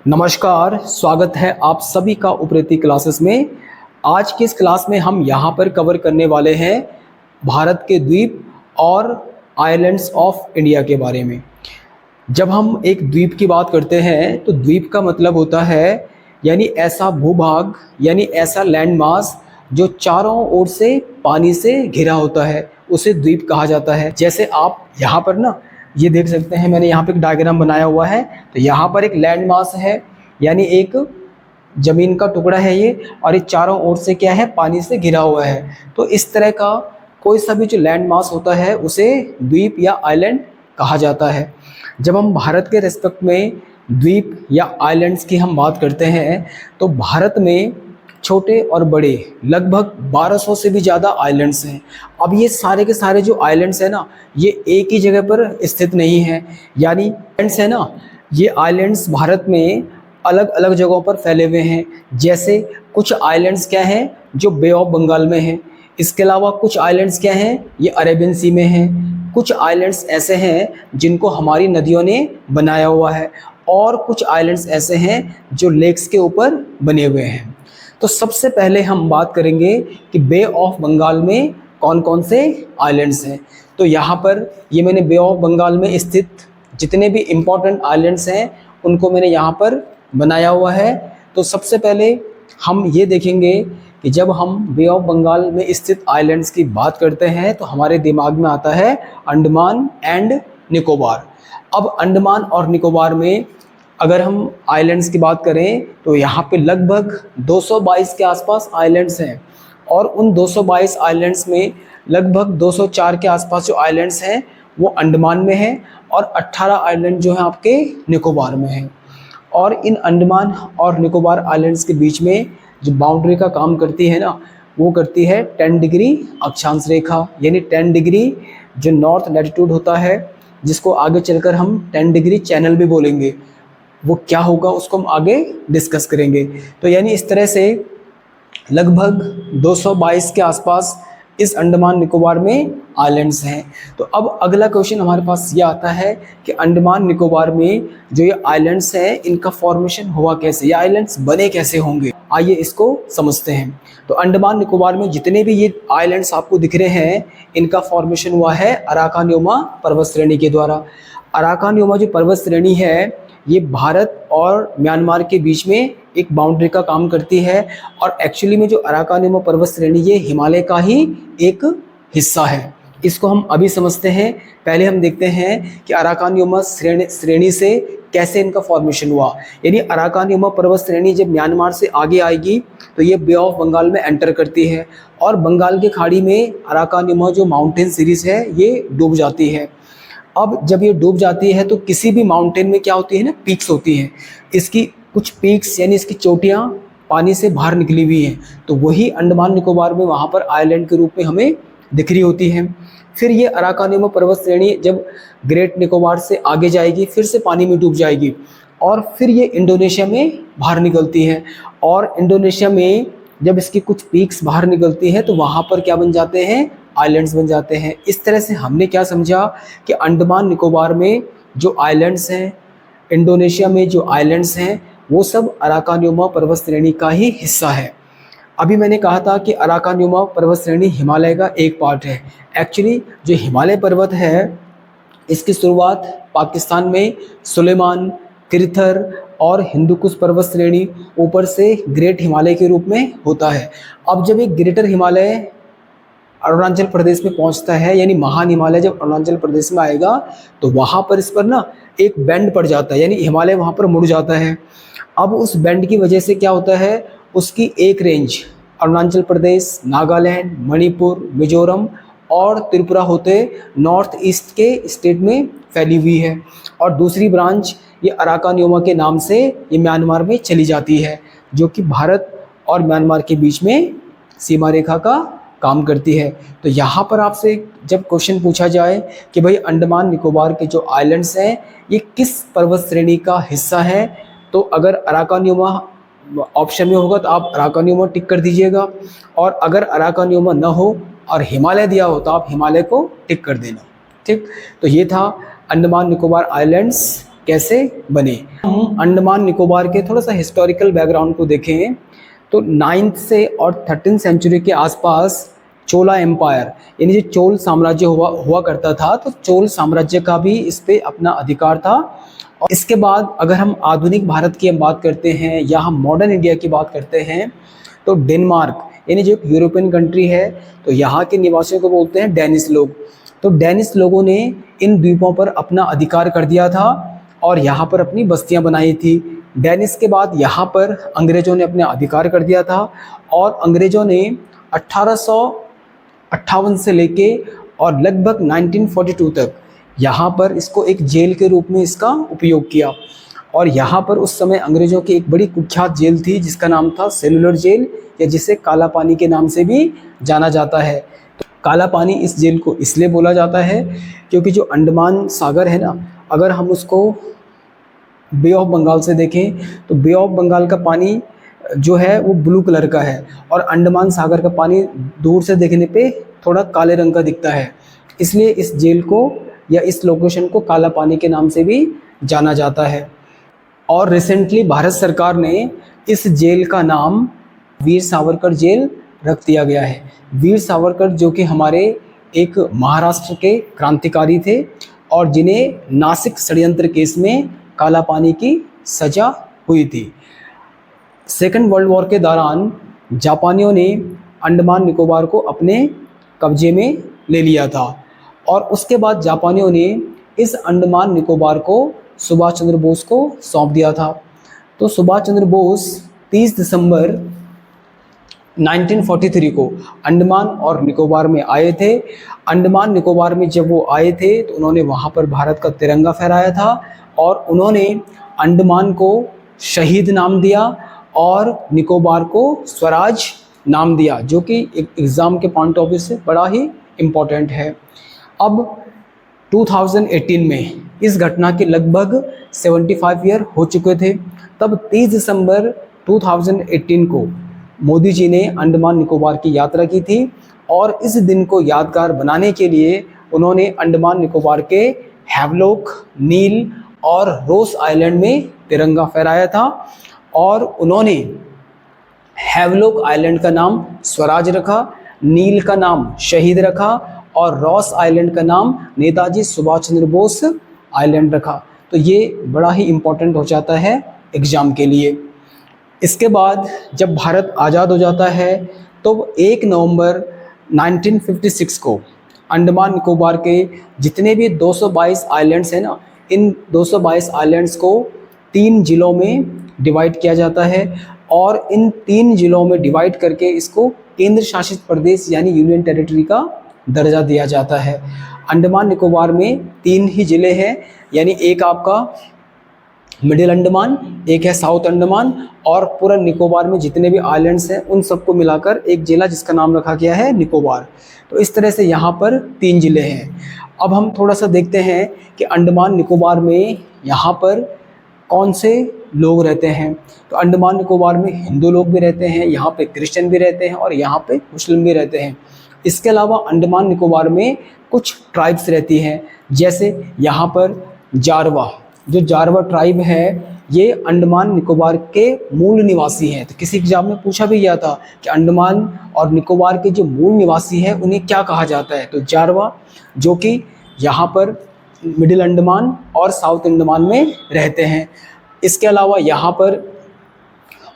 नमस्कार, स्वागत है आप सभी का उपरेती क्लासेस में। आज की इस क्लास में हम यहाँ पर कवर करने वाले हैं भारत के द्वीप और आइलैंड्स ऑफ इंडिया के बारे में। जब हम एक द्वीप की बात करते हैं तो द्वीप का मतलब होता है यानी ऐसा भूभाग यानी ऐसा लैंड मास जो चारों ओर से पानी से घिरा होता है, उसे द्वीप कहा जाता है। जैसे आप यहाँ पर ना ये देख सकते हैं, मैंने यहाँ पे एक डायग्राम बनाया हुआ है। तो यहाँ पर एक लैंड मास है यानी एक ज़मीन का टुकड़ा है ये, और ये चारों ओर से क्या है, पानी से घिरा हुआ है। तो इस तरह का कोई सा भी जो लैंड मास होता है उसे द्वीप या आइलैंड कहा जाता है। जब हम भारत के रेस्पेक्ट में द्वीप या आइलैंड्स की हम बात करते हैं तो भारत में छोटे और बड़े लगभग 1200 से भी ज़्यादा आइलैंड्स हैं। अब ये सारे के सारे जो आइलैंड्स हैं ना, ये एक ही जगह पर स्थित नहीं हैं। यानी आइलैंड्स है ना, ये आइलैंड्स भारत में अलग अलग जगहों पर फैले हुए हैं। जैसे कुछ आइलैंड्स क्या हैं जो बे ऑफ बंगाल में हैं, इसके अलावा कुछ आइलैंड्स क्या हैं, ये अरेबियन सी में हैं। कुछ आइलैंड्स ऐसे हैं जिनको हमारी नदियों ने बनाया हुआ है, और कुछ आइलैंड्स ऐसे हैं जो लेक्स के ऊपर बने हुए हैं। तो सबसे पहले हम बात करेंगे कि बे ऑफ बंगाल में कौन कौन से आइलैंड्स हैं। तो यहाँ पर ये मैंने बे ऑफ बंगाल में स्थित जितने भी इम्पोर्टेंट आइलैंड्स हैं उनको मैंने यहाँ पर बनाया हुआ है। तो सबसे पहले हम ये देखेंगे कि जब हम बे ऑफ बंगाल में स्थित आइलैंड्स की बात करते हैं तो हमारे दिमाग में आता है अंडमान एंड निकोबार। अब अंडमान और निकोबार में अगर हम आइलैंड्स की बात करें तो यहाँ पे लगभग 222 के आसपास आइलैंड्स हैं, और उन 222 आइलैंड्स में लगभग 204 के आसपास जो आइलैंड्स हैं वो अंडमान में हैं, और 18 आइलैंड जो हैं आपके निकोबार में हैं। और इन अंडमान और निकोबार आइलैंड्स के बीच में जो बाउंड्री का काम करती है ना, वो करती है 10 डिग्री अक्षांश रेखा, यानी 10 डिग्री जो नॉर्थ लैटिट्यूड होता है, जिसको आगे चलकर हम 10 डिग्री चैनल भी बोलेंगे। वो क्या होगा उसको हम आगे डिस्कस करेंगे। तो यानी इस तरह से लगभग 222 के आसपास इस अंडमान निकोबार में आइलैंड्स हैं। तो अब अगला क्वेश्चन हमारे पास ये आता है कि अंडमान निकोबार में जो ये आइलैंड्स हैं इनका फॉर्मेशन हुआ कैसे, ये आइलैंड्स बने कैसे होंगे, आइए इसको समझते हैं। तो अंडमान निकोबार में जितने भी ये आइलैंड्स आपको दिख रहे हैं इनका फॉर्मेशन हुआ है अराकानियोमा पर्वत श्रेणी के द्वारा। अराकानियोमा जो पर्वत श्रेणी है ये भारत और म्यांमार के बीच में एक बाउंड्री का काम करती है, और एक्चुअली में जो अराकानियोमा पर्वत श्रेणी ये हिमालय का ही एक हिस्सा है। इसको हम अभी समझते हैं। पहले हम देखते हैं कि अराकानियोमा श्रेणी से कैसे इनका फॉर्मेशन हुआ। यानी अराकानियोमा पर्वत श्रेणी जब म्यांमार से आगे आएगी तो ये बे ऑफ बंगाल में एंटर करती है, और बंगाल की खाड़ी में अराकानियोमा जो माउंटेन सीरीज है ये डूब जाती है। अब जब ये डूब जाती है तो किसी भी माउंटेन में क्या होती है ना, पीक्स होती हैं। इसकी कुछ पीक्स यानी इसकी चोटियाँ पानी से बाहर निकली हुई हैं, तो वही अंडमान निकोबार में वहाँ पर आइलैंड के रूप में हमें दिख रही होती हैं। फिर ये अराकानियोमा पर्वत श्रेणी जब ग्रेट निकोबार से आगे जाएगी फिर से पानी में डूब जाएगी, और फिर ये इंडोनेशिया में बाहर निकलती है। और इंडोनेशिया में जब इसकी कुछ पीक्स बाहर निकलती हैं तो वहाँ पर क्या बन जाते हैं, आइलैंड्स बन जाते हैं। इस तरह से हमने क्या समझा कि अंडमान निकोबार में जो आइलैंड्स हैं, इंडोनेशिया में जो आइलैंड्स हैं, वो सब अराकानियोमा पर्वत श्रेणी का ही हिस्सा है। अभी मैंने कहा था कि अराकानियोमा पर्वत श्रेणी हिमालय का एक पार्ट है। एक्चुअली जो हिमालय पर्वत है इसकी शुरुआत पाकिस्तान में सुलेमान, किरथर और हिंदुकुश पर्वत श्रेणी ऊपर से ग्रेट हिमालय के रूप में होता है। अब जब एक ग्रेटर हिमालय अरुणाचल प्रदेश में पहुंचता है, यानी महान हिमालय जब अरुणाचल प्रदेश में आएगा तो वहाँ पर इस पर ना एक बेंड पड़ जाता है, यानी हिमालय वहाँ पर मुड़ जाता है। अब उस बेंड की वजह से क्या होता है, उसकी एक रेंज अरुणाचल प्रदेश, नागालैंड, मणिपुर, मिजोरम और त्रिपुरा होते नॉर्थ ईस्ट के स्टेट में फैली हुई है, और दूसरी ब्रांच ये अराकानियोमा के नाम से ये म्यांमार में चली जाती है, जो कि भारत और म्यांमार के बीच में सीमा रेखा का काम करती है। तो यहाँ पर आपसे जब क्वेश्चन पूछा जाए कि भाई अंडमान निकोबार के जो आइलैंड्स हैं ये किस पर्वत श्रेणी का हिस्सा है, तो अगर अराकानियोमा ऑप्शन में होगा तो आप अराकानियोमा टिक कर दीजिएगा, और अगर अराकानियोमा ना हो और हिमालय दिया हो तो आप हिमालय को टिक कर देना। ठीक, तो ये था अंडमान निकोबार आइलैंड्स कैसे बने। हम अंडमान निकोबार के थोड़ा सा हिस्टोरिकल बैकग्राउंड को देखें तो 9th से और 13th सेंचुरी के आसपास चोला एम्पायर यानी जो चोल साम्राज्य हुआ करता था, तो चोल साम्राज्य का भी इस पे अपना अधिकार था। और इसके बाद अगर हम आधुनिक भारत की हम बात करते हैं या हम मॉडर्न इंडिया की बात करते हैं तो डेनमार्क यानी जो एक यूरोपियन कंट्री है, तो यहाँ के निवासियों को बोलते हैं डेनिश लोग। तो डेनिश लोगों ने इन द्वीपों पर अपना अधिकार कर दिया था और यहाँ पर अपनी बस्तियाँ बनाई थी। डेनिश के बाद यहाँ पर अंग्रेज़ों ने अपना अधिकार कर दिया था और अंग्रेज़ों ने 1858 से लेके और लगभग 1942 तक यहाँ पर इसको एक जेल के रूप में इसका उपयोग किया। और यहाँ पर उस समय अंग्रेज़ों की एक बड़ी कुख्यात जेल थी जिसका नाम था सेलुलर जेल, या जिसे काला पानी के नाम से भी जाना जाता है। तो काला पानी इस जेल को इसलिए बोला जाता है क्योंकि जो अंडमान सागर है ना, अगर हम उसको बे ऑफ बंगाल से देखें तो बे ऑफ बंगाल का पानी जो है वो ब्लू कलर का है और अंडमान सागर का पानी दूर से देखने पे थोड़ा काले रंग का दिखता है। इसलिए इस जेल को या इस लोकेशन को काला पानी के नाम से भी जाना जाता है। और रिसेंटली भारत सरकार ने इस जेल का नाम वीर सावरकर जेल रख दिया गया है। वीर सावरकर जो कि हमारे एक महाराष्ट्र के क्रांतिकारी थे और जिन्हें नासिक षड्यंत्र केस में काला पानी की सज़ा हुई थी। सेकेंड वर्ल्ड वॉर के दौरान जापानियों ने अंडमान निकोबार को अपने कब्जे में ले लिया था और उसके बाद जापानियों ने इस अंडमान निकोबार को सुभाष चंद्र बोस को सौंप दिया था। तो सुभाष चंद्र बोस 30 दिसंबर 1943 को अंडमान और निकोबार में आए थे। अंडमान निकोबार में जब वो आए थे तो उन्होंने वहाँ पर भारत का तिरंगा फहराया था और उन्होंने अंडमान को शहीद नाम दिया और निकोबार को स्वराज नाम दिया, जो कि एक एग्ज़ाम के पॉइंट ऑफ व्यू से बड़ा ही इम्पोर्टेंट है। अब 2018 में इस घटना के लगभग 75 ईयर हो चुके थे। तब 30 दिसंबर 2018 को मोदी जी ने अंडमान निकोबार की यात्रा की थी और इस दिन को यादगार बनाने के लिए उन्होंने अंडमान निकोबार के हैवलॉक, नील और रोस आइलैंड में तिरंगा फहराया था और उन्होंने हैवलॉक आइलैंड का नाम स्वराज रखा, नील का नाम शहीद रखा और रॉस आइलैंड का नाम नेताजी सुभाष चंद्र बोस आइलैंड रखा। तो ये बड़ा ही इम्पोर्टेंट हो जाता है एग्ज़ाम के लिए। इसके बाद जब भारत आज़ाद हो जाता है तो 1 नवंबर 1956 को अंडमान निकोबार के जितने भी 222 आइलैंड्स हैं ना, इन 222 आइलैंड्स को 3 ज़िलों में डिवाइड किया जाता है और इन 3 ज़िलों में डिवाइड करके इसको केंद्र शासित प्रदेश यानी यूनियन टेरिटरी का दर्जा दिया जाता है। अंडमान निकोबार में 3 ही ज़िले हैं, यानी एक आपका मिडिल अंडमान, एक है साउथ अंडमान और पूरा निकोबार में जितने भी आइलैंड्स हैं उन सबको मिलाकर एक ज़िला जिसका नाम रखा गया है निकोबार। तो इस तरह से यहाँ पर 3 ज़िले हैं। अब हम थोड़ा सा देखते हैं कि अंडमान निकोबार में यहाँ पर कौन से लोग रहते हैं। तो अंडमान निकोबार में हिंदू लोग भी रहते हैं, यहाँ पे क्रिश्चियन भी रहते हैं और यहाँ पे मुस्लिम भी रहते हैं। इसके अलावा अंडमान निकोबार में कुछ ट्राइब्स रहती हैं, जैसे यहाँ पर जारवा, जो जारवा ट्राइब है ये अंडमान निकोबार के मूल निवासी हैं। तो किसी एग्जाम में पूछा भी गया था कि अंडमान और निकोबार के जो मूल निवासी हैं उन्हें क्या कहा जाता है, तो जारवा, जो कि यहाँ पर मिडिल अंडमान और साउथ अंडमान में रहते हैं। इसके अलावा यहाँ पर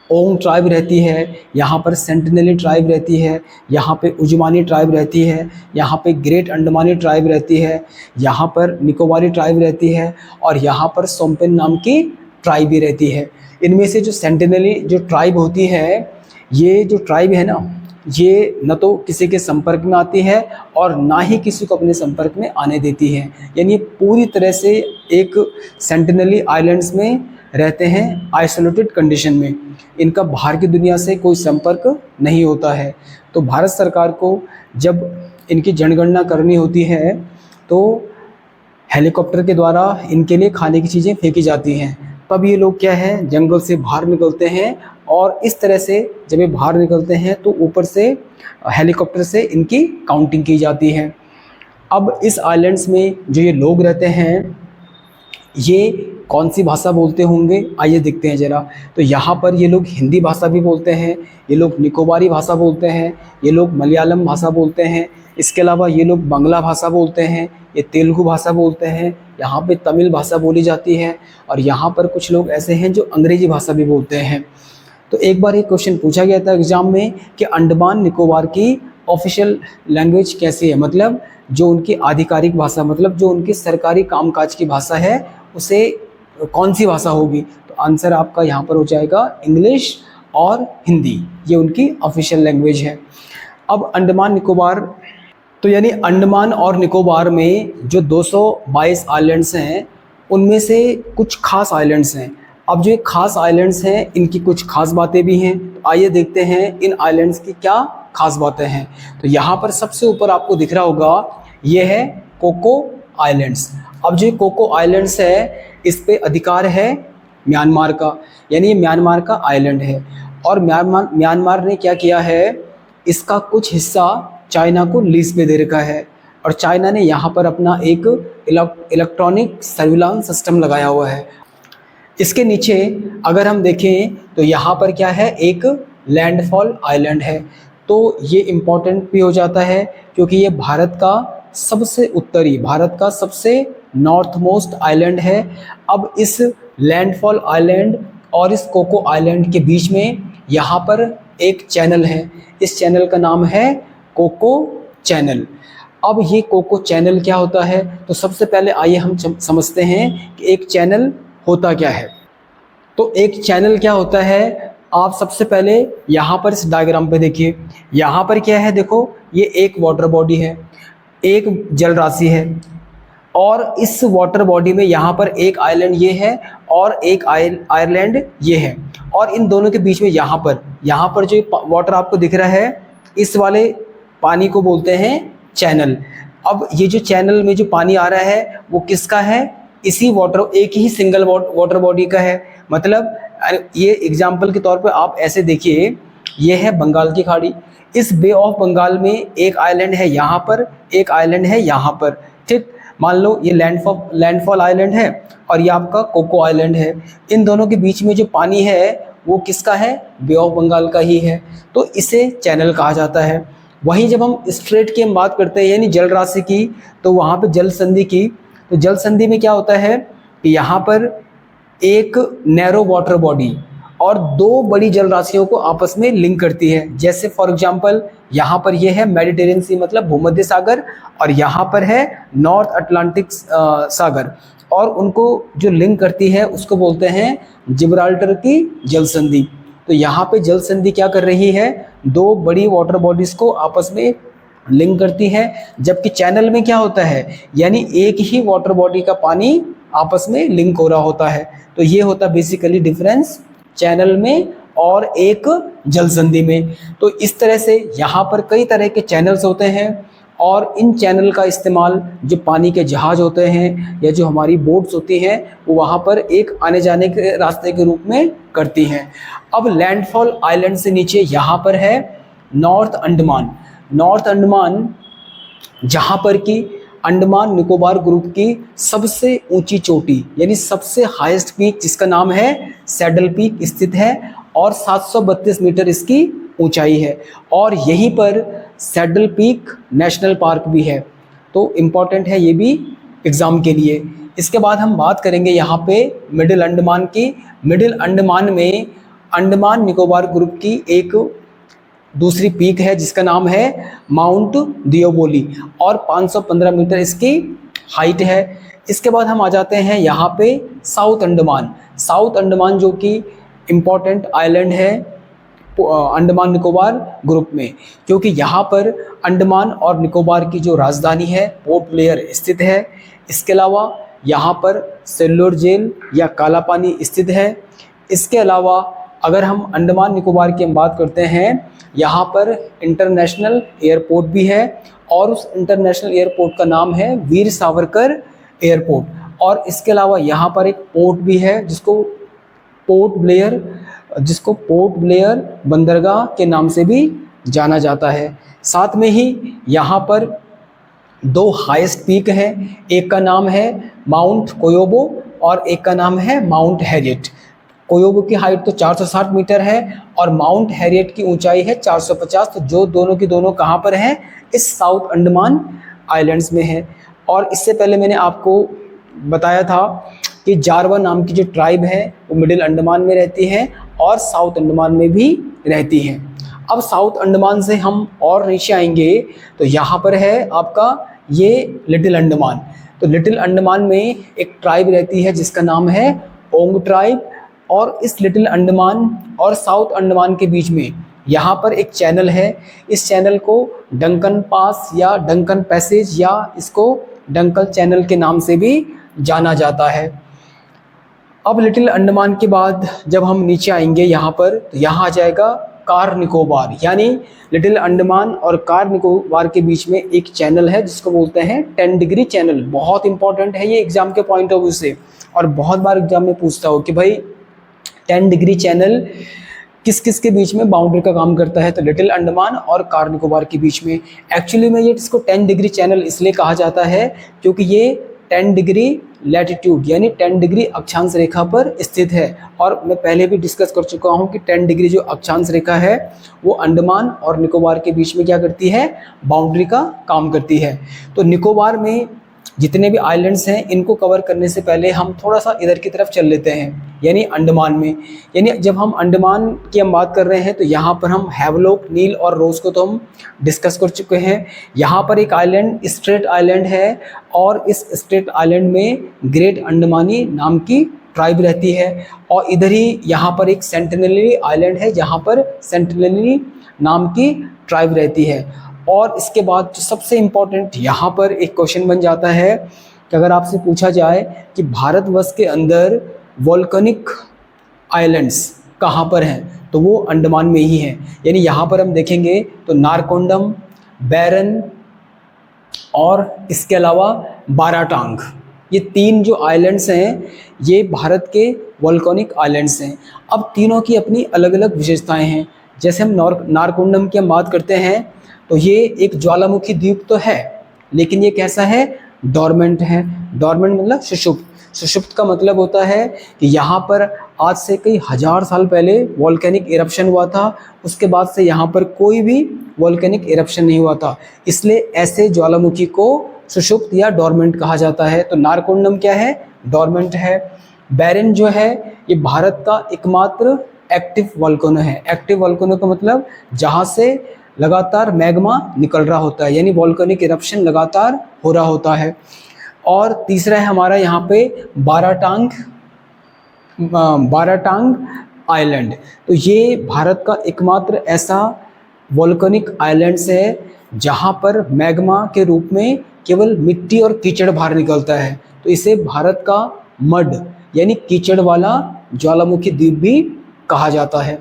ओंग ट्राइब रहती है, यहाँ पर सेंटिनली ट्राइब रहती है, यहाँ पे उजमानी ट्राइब रहती है, यहाँ पे ग्रेट अंडमानी ट्राइब रहती है, यहाँ पर निकोबारी ट्राइब रहती है और यहाँ पर सोम्पेन नाम की ट्राइब भी रहती है। इनमें से जो सेंटिनली जो ट्राइब होती है, ये जो ट्राइब है ना, ये न तो किसी के संपर्क में आती है और ना ही किसी को अपने संपर्क में आने देती है, यानी पूरी तरह से एक सेंटिनली आइलैंड्स में रहते हैं आइसोलेटेड कंडीशन में। इनका बाहर की दुनिया से कोई संपर्क नहीं होता है। तो भारत सरकार को जब इनकी जनगणना करनी होती है तो हेलीकॉप्टर के द्वारा इनके लिए खाने की चीज़ें फेंकी जाती हैं। तब ये लोग क्या है, जंगल से बाहर निकलते हैं और इस तरह से जब ये बाहर निकलते हैं तो ऊपर से हेलीकॉप्टर से इनकी काउंटिंग की जाती है। अब इस आइलैंड्स में जो ये लोग रहते हैं ये कौन सी भाषा बोलते होंगे, आइए देखते हैं ज़रा। तो यहाँ पर ये लोग हिंदी भाषा भी बोलते हैं, ये लोग निकोबारी भाषा बोलते हैं, ये लोग मलयालम भाषा बोलते हैं, इसके अलावा ये लोग बांग्ला भाषा बोलते हैं, ये तेलुगु भाषा बोलते हैं, यहाँ पे तमिल भाषा बोली जाती है, और यहाँ पर कुछ लोग ऐसे हैं जो अंग्रेजी भाषा भी बोलते हैं। तो एक बार एक क्वेश्चन पूछा गया था एग्जाम में कि अंडमान निकोबार की ऑफिशियल लैंग्वेज कैसी है, मतलब जो उनकी आधिकारिक भाषा, मतलब जो उनकी सरकारी कामकाज की भाषा है, उसे कौन सी भाषा होगी। तो आंसर आपका यहाँ पर हो जाएगा इंग्लिश और हिंदी, ये उनकी ऑफिशियल लैंग्वेज है। अब अंडमान निकोबार, तो यानी अंडमान और निकोबार में जो 222 आइलैंड्स हैं उनमें से कुछ खास आइलैंड्स हैं। अब जो खास आइलैंड्स हैं इनकी कुछ खास बातें भी हैं, तो आइए देखते हैं इन आइलैंड्स की क्या खास बातें हैं। तो यहाँ पर सबसे ऊपर आपको दिख रहा होगा, ये है कोको आइलैंड्स। अब जो कोको आइलैंड्स है इस पे अधिकार है म्यांमार का, यानी ये म्यांमार का आइलैंड है। और म्यांमार ने क्या किया है, इसका कुछ हिस्सा चाइना को लीज पे दे रखा है, और चाइना ने यहाँ पर अपना एक इलेक्ट्रॉनिक सर्विलांस सिस्टम लगाया हुआ है। इसके नीचे अगर हम देखें तो यहाँ पर क्या है, एक लैंडफॉल आइलैंड है। तो ये इम्पॉर्टेंट भी हो जाता है क्योंकि ये भारत का सबसे उत्तरी, भारत का सबसे नॉर्थ मोस्ट आइलैंड है। अब इस लैंडफॉल आइलैंड और इस कोको आइलैंड के बीच में यहाँ पर एक चैनल है, इस चैनल का नाम है कोको चैनल। अब ये कोको चैनल क्या होता है, तो सबसे पहले आइए हम समझते हैं कि एक चैनल होता क्या है। तो एक चैनल क्या होता है, आप सबसे पहले यहाँ पर इस डायग्राम पे देखिए, यहाँ पर क्या है, देखो ये एक वाटर बॉडी है, एक जल राशि है, और इस वाटर बॉडी में यहाँ पर एक आइलैंड ये है और एक आइलैंड ये है, और इन दोनों के बीच में यहाँ पर जो वाटर आपको दिख रहा है, इस वाले पानी को बोलते हैं चैनल। अब ये जो चैनल में जो पानी आ रहा है वो किसका है, इसी एक ही सिंगल वाटर बॉडी का है। मतलब ये एग्जाम्पल के तौर पे आप ऐसे देखिए, ये है बंगाल की खाड़ी, इस बे ऑफ बंगाल में एक आइलैंड है यहाँ पर, एक आइलैंड है यहाँ पर, ठीक। मान लो ये लैंडफॉल आइलैंड है और ये आपका कोको आइलैंड है। इन दोनों के बीच में जो पानी है वो किसका है, बे ऑफ बंगाल का ही है, तो इसे चैनल कहा जाता है। वहीं जब हम स्ट्रेट की हम बात करते हैं यानी जल राशि की, तो वहाँ पे जल संधि की, तो जल संधि में क्या होता है कि यहाँ पर एक नैरो वाटर बॉडी और दो बड़ी जल राशियों को आपस में लिंक करती है। जैसे फॉर एग्जांपल यहाँ पर ये है मेडिटेरियन सी, मतलब भूमध्य सागर, और यहाँ पर है नॉर्थ अटलांटिक सागर, और उनको जो लिंक करती है उसको बोलते हैं जिब्राल्टर की जल संधि। तो यहाँ पे जल संधि क्या कर रही है, दो बड़ी वाटर बॉडीज को आपस में लिंक करती है। जबकि चैनल में क्या होता है, यानी एक ही वाटर बॉडी का पानी आपस में लिंक हो रहा होता है। तो ये होता बेसिकली डिफरेंस चैनल में और एक जल संधि में। तो इस तरह से यहाँ पर कई तरह के चैनल्स होते हैं, और इन चैनल का इस्तेमाल जो पानी के जहाज होते हैं या जो हमारी बोट्स होती हैं वो वहाँ पर एक आने जाने के रास्ते के रूप में करती हैं। अब लैंडफॉल आइलैंड से नीचे यहाँ पर है नॉर्थ अंडमान। नॉर्थ अंडमान जहाँ पर कि अंडमान निकोबार ग्रुप की सबसे ऊंची चोटी यानी सबसे हाईएस्ट पीक, जिसका नाम है सैडल पीक, स्थित है, और 732 मीटर इसकी ऊंचाई है, और यहीं पर सैडल पीक नेशनल पार्क भी है। तो इम्पॉर्टेंट है ये भी एग्ज़ाम के लिए। इसके बाद हम बात करेंगे यहाँ पे मिडिल अंडमान की। मिडिल अंडमान में अंडमान निकोबार ग्रुप की एक दूसरी पीक है जिसका नाम है माउंट दियोबोली, और 515 मीटर इसकी हाइट है। इसके बाद हम आ जाते हैं यहाँ पे साउथ अंडमान। साउथ अंडमान जो कि इम्पॉर्टेंट आइलैंड है अंडमान निकोबार ग्रुप में, क्योंकि यहाँ पर अंडमान और निकोबार की जो राजधानी है पोर्ट ब्लेयर स्थित है। इसके अलावा यहाँ पर सेल्लोर जेल या काला पानी स्थित है। इसके अलावा अगर हम अंडमान निकोबार की हम बात करते हैं, यहाँ पर इंटरनेशनल एयरपोर्ट भी है, और उस इंटरनेशनल एयरपोर्ट का नाम है वीर सावरकर एयरपोर्ट। और इसके अलावा यहाँ पर एक पोर्ट भी है जिसको पोर्ट ब्लेयर बंदरगाह के नाम से भी जाना जाता है। साथ में ही यहाँ पर दो हाईएस्ट पीक हैं, एक का नाम है माउंट कोयोबो और एक का नाम है माउंट हैरियट। कोयोबो की हाइट तो 460 मीटर है और माउंट हैरियट की ऊंचाई है 450। तो जो दोनों की दोनों कहाँ पर हैं, इस साउथ अंडमान आइलैंड्स में है। और इससे पहले मैंने आपको बताया था कि जारवा नाम की जो ट्राइब है वो मिडिल अंडमान में रहती है और साउथ अंडमान में भी रहती है। अब साउथ अंडमान से हम और नीचे आएंगे तो यहाँ पर है आपका ये लिटिल अंडमान। तो लिटिल अंडमान में एक ट्राइब रहती है जिसका नाम है ओंग ट्राइब। और इस लिटिल अंडमान और साउथ अंडमान के बीच में यहाँ पर एक चैनल है। इस चैनल को डंकन पास या डंकन पैसेज या इसको डंकल चैनल के नाम से भी जाना जाता है। अब लिटिल अंडमान के बाद जब हम नीचे आएंगे यहाँ पर, तो यहाँ आ जाएगा कार निकोबार। यानी लिटिल अंडमान और कार निकोबार के बीच में एक चैनल है जिसको बोलते हैं 10 डिग्री चैनल। बहुत इंपॉर्टेंट है ये एग्जाम के पॉइंट ऑफ व्यू से, और बहुत बार एग्जाम में पूछता हो कि भाई 10 डिग्री चैनल किस किस के बीच में बाउंड्री का काम करता है। तो लिटिल अंडमान और कार निकोबार के बीच में। एक्चुअली में ये इसको 10 डिग्री चैनल इसलिए कहा जाता है क्योंकि ये 10 डिग्री लैटिट्यूड यानी 10 डिग्री अक्षांश रेखा पर स्थित है। और मैं पहले भी डिस्कस कर चुका हूँ कि 10 डिग्री जो अक्षांश रेखा है वो अंडमान और निकोबार के बीच में क्या करती है, बाउंड्री का काम करती है। तो निकोबार में जितने भी आइलैंड्स हैं इनको कवर करने से पहले हम थोड़ा सा इधर की तरफ चल लेते हैं, यानी अंडमान में। यानी जब हम अंडमान की हम बात कर रहे हैं तो यहाँ पर हम हैवलॉक, नील और रोज को तो हम डिस्कस कर चुके हैं। यहाँ पर एक आइलैंड स्ट्रेट आइलैंड है और इस स्ट्रेट आइलैंड में ग्रेट अंडमानी नाम की ट्राइब रहती है। और इधर ही यहाँ पर एक सेंटिनली आइलैंड है जहाँ पर सेंटिनली नाम की ट्राइब रहती है। और इसके बाद जो सबसे इम्पोर्टेंट यहाँ पर एक क्वेश्चन बन जाता है कि अगर आपसे पूछा जाए कि भारतवर्ष के अंदर वोल्केनिक आइलैंड्स कहाँ पर हैं, तो वो अंडमान में ही हैं। यानी यहाँ पर हम देखेंगे तो नारकोंडम, बैरन और इसके अलावा बाराटांग, ये 3 जो आइलैंड्स हैं ये भारत के वोल्केनिक आइलैंड्स हैं। अब तीनों की अपनी अलग अलग विशेषताएं हैं। जैसे हम नारकोंडम की हम बात करते हैं तो ये एक ज्वालामुखी द्वीप तो है, लेकिन ये कैसा है, डॉर्मेंट है। डॉर्मेंट मतलब सुषुप्त। सुषुप्त का मतलब होता है कि यहाँ पर आज से कई हजार साल पहले वोल्केनिक इरप्शन हुआ था, उसके बाद से यहाँ पर कोई भी वोल्केनिक इरप्शन नहीं हुआ था, इसलिए ऐसे ज्वालामुखी को सुषुप्त या डॉर्मेंट कहा जाता है। तो नारकोंडम क्या है, डॉर्मेंट है। बैरन जो है ये भारत का एकमात्र एक्टिव वोल्केनो है। एक्टिव वोल्केनो का मतलब जहाँ से लगातार मैग्मा निकल रहा होता है, यानी वोल्केनिक इरप्शन लगातार हो रहा होता है। और तीसरा है हमारा यहाँ पे बाराटांग आइलैंड। तो ये भारत का एकमात्र ऐसा वोल्केनिक आइलैंड्स है जहाँ पर मैग्मा के रूप में केवल मिट्टी और कीचड़ बाहर निकलता है। तो इसे भारत का मड यानी कीचड़ वाला ज्वालामुखी द्वीप भी कहा जाता है।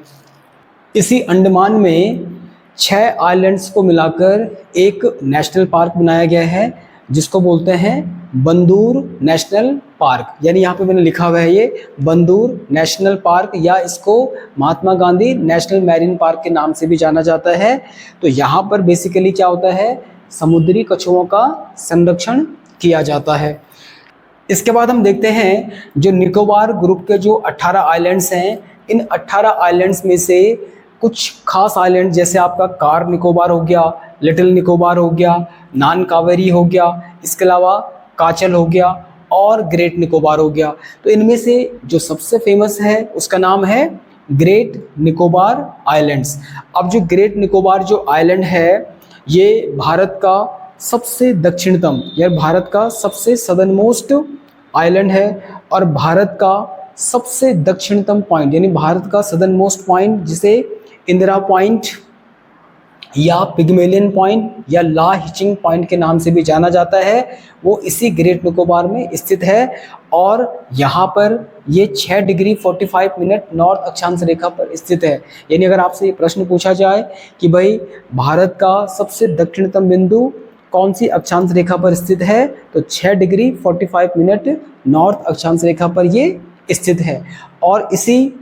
इसी अंडमान में 6 आइलैंड्स को मिलाकर एक नेशनल पार्क बनाया गया है जिसको बोलते हैं बंदूर नेशनल पार्क। यानी यहाँ पे मैंने लिखा हुआ है ये बंदूर नेशनल पार्क, या इसको Mahatma Gandhi national marine park के नाम से भी जाना जाता है। तो यहाँ पर बेसिकली क्या होता है, समुद्री कछुओं का संरक्षण किया जाता है। इसके बाद हम देखते हैं जो निकोबार ग्रुप के जो 18 आइलैंड्स हैं, इन 18 आइलैंड्स में से कुछ खास आइलैंड जैसे आपका कार निकोबार हो गया, लिटिल निकोबार हो गया, नान कावेरी हो गया, इसके अलावा काचल हो गया और ग्रेट निकोबार हो गया। तो इनमें से जो सबसे फेमस है उसका नाम है ग्रेट निकोबार आइलैंड्स। अब जो ग्रेट निकोबार जो आइलैंड है ये भारत का सबसे दक्षिणतम या भारत का सबसे सदर्न मोस्ट आइलैंड है और भारत का सबसे दक्षिणतम पॉइंट यानी भारत का सदर्न मोस्ट पॉइंट, जिसे इंदिरा पॉइंट या पिग्मेलियन पॉइंट या ला हिचिंग पॉइंट के नाम से भी जाना जाता है, वो इसी ग्रेट निकोबार में स्थित है। और यहाँ पर ये 6 डिग्री 45 मिनट नॉर्थ अक्षांश रेखा पर स्थित है। यानी अगर आपसे ये प्रश्न पूछा जाए कि भाई भारत का सबसे दक्षिणतम बिंदु कौन सी अक्षांश रेखा पर स्थित है, तो 6 डिग्री 45 मिनट नॉर्थ अक्षांश रेखा पर ये स्थित है। और इसी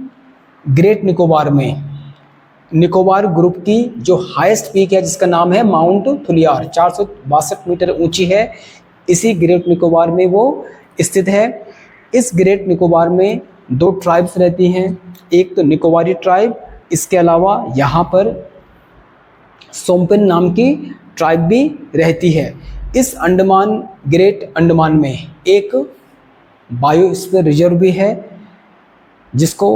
ग्रेट निकोबार में निकोबार ग्रुप की जो हाईएस्ट पीक है जिसका नाम है माउंट थुलियार, 462 मीटर ऊंची है, इसी ग्रेट निकोबार में वो स्थित है। इस ग्रेट निकोबार में 2 ट्राइब्स रहती हैं, एक तो निकोबारी ट्राइब, इसके अलावा यहाँ पर सोमपेन नाम की ट्राइब भी रहती है। इस अंडमान, ग्रेट अंडमान में एक बायोस्फीयर रिजर्व भी है जिसको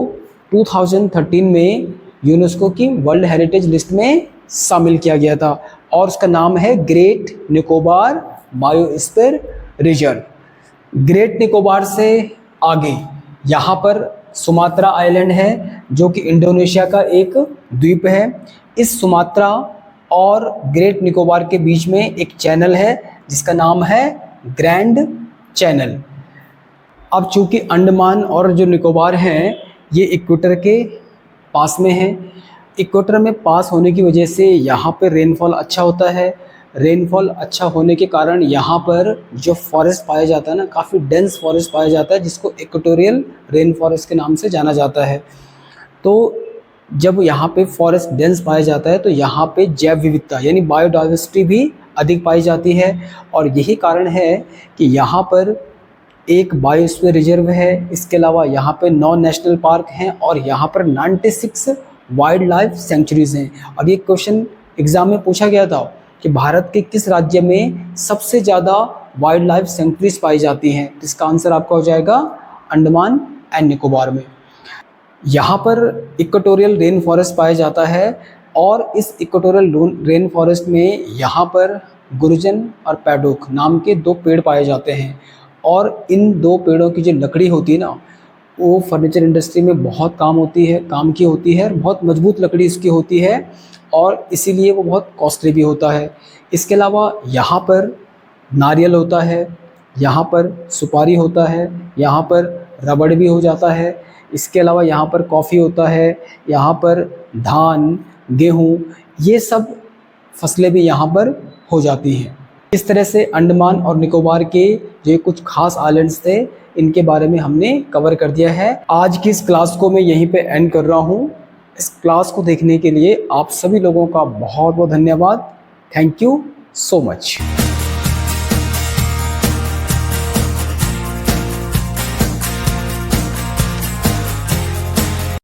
2013 में यूनेस्को की वर्ल्ड हेरिटेज लिस्ट में शामिल किया गया था और उसका नाम है great Nicobar biosphere reserve. Great Nicobar से आगे यहाँ पर सुमात्रा आइलैंड है जो कि इंडोनेशिया का एक द्वीप है। इस सुमात्रा और ग्रेट निकोबार के बीच में एक चैनल है जिसका नाम है ग्रैंड चैनल। अब चूंकि अंडमान और जो निकोबार हैं ये इक्वेटर के पास में हैं, इक्वेटर में पास होने की वजह से यहाँ पर रेनफॉल अच्छा होता है। रेनफॉल अच्छा होने के कारण यहाँ पर जो फॉरेस्ट पाया जाता है ना, काफ़ी डेंस फॉरेस्ट पाया जाता है जिसको इक्वेटोरियल रेन फॉरेस्ट के नाम से जाना जाता है। तो जब यहाँ पे फॉरेस्ट डेंस पाया जाता है तो यहाँ पे जैव विविधता यानी बायोडाइवर्सिटी भी अधिक पाई जाती है और यही कारण है कि यहाँ पर एक बायोस्फीयर रिजर्व है। इसके अलावा यहाँ पे 9 नेशनल पार्क हैं और यहाँ पर 96 वाइल्ड लाइफ सेंचुरीज हैं। अब ये क्वेश्चन एग्जाम में पूछा गया था कि भारत के किस राज्य में सबसे ज़्यादा वाइल्ड लाइफ सेंचुरीज पाई जाती हैं, तो इसका आंसर आपका हो जाएगा अंडमान एंड निकोबार में। यहाँ पर इक्वेटोरियल रेन फॉरेस्ट पाया जाता है और इस इक्वेटोरियल रेन फॉरेस्ट में यहाँ पर गुर्जन और पैडोक नाम के 2 पेड़ पाए जाते हैं और इन 2 पेड़ों की जो लकड़ी होती है ना, वो फर्नीचर इंडस्ट्री में बहुत काम की होती है और बहुत मजबूत लकड़ी इसकी होती है और इसीलिए वो बहुत कॉस्टली भी होता है। इसके अलावा यहाँ पर नारियल होता है, यहाँ पर सुपारी होता है, यहाँ पर रबड़ भी हो जाता है। इसके अलावा यहाँ पर कॉफ़ी होता है, यहाँ पर धान, गेहूँ, ये सब फसलें भी यहाँ पर हो जाती हैं। इस तरह से अंडमान और निकोबार के जो कुछ खास आइलैंड्स थे इनके बारे में हमने कवर कर दिया है। आज की इस क्लास को मैं यहीं पे एंड कर रहा हूँ। इस क्लास को देखने के लिए आप सभी लोगों का बहुत बहुत धन्यवाद। Thank you so much.